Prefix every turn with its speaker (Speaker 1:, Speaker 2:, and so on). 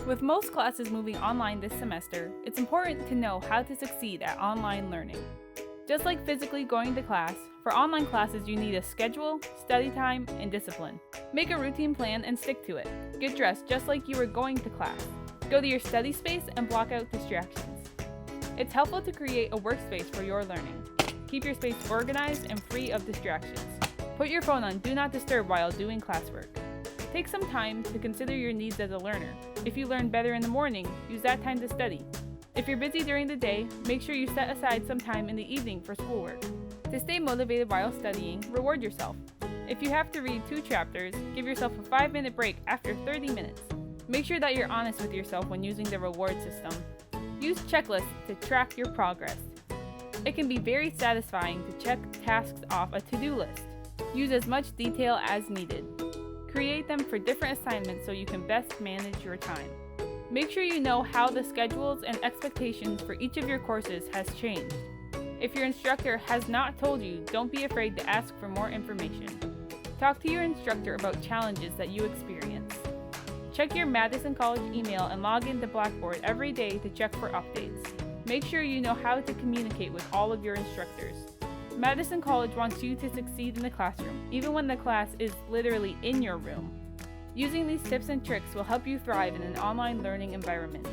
Speaker 1: With most classes moving online this semester, it's important to know how to succeed at online learning. Just like physically going to class, for online classes you need a schedule, study time, and discipline. Make a routine plan and stick to it. Get dressed just like you were going to class. Go to your study space and block out distractions. It's helpful to create a workspace for your learning. Keep your space organized and free of distractions. Put your phone on Do Not Disturb while doing classwork. Take some time to consider your needs as a learner. If you learn better in the morning, use that time to study. If you're busy during the day, make sure you set aside some time in the evening for schoolwork. To stay motivated while studying, reward yourself. If you have to read 2 chapters, give yourself a 5-minute break after 30 minutes. Make sure that you're honest with yourself when using the reward system. Use checklists to track your progress. It can be very satisfying to check tasks off a to-do list. Use as much detail as needed. Create them for different assignments so you can best manage your time. Make sure you know how the schedules and expectations for each of your courses has changed. If your instructor has not told you, don't be afraid to ask for more information. Talk to your instructor about challenges that you experience. Check your Madison College email and log into Blackboard every day to check for updates. Make sure you know how to communicate with all of your instructors. Madison College wants you to succeed in the classroom, even when the class is literally in your room. Using these tips and tricks will help you thrive in an online learning environment.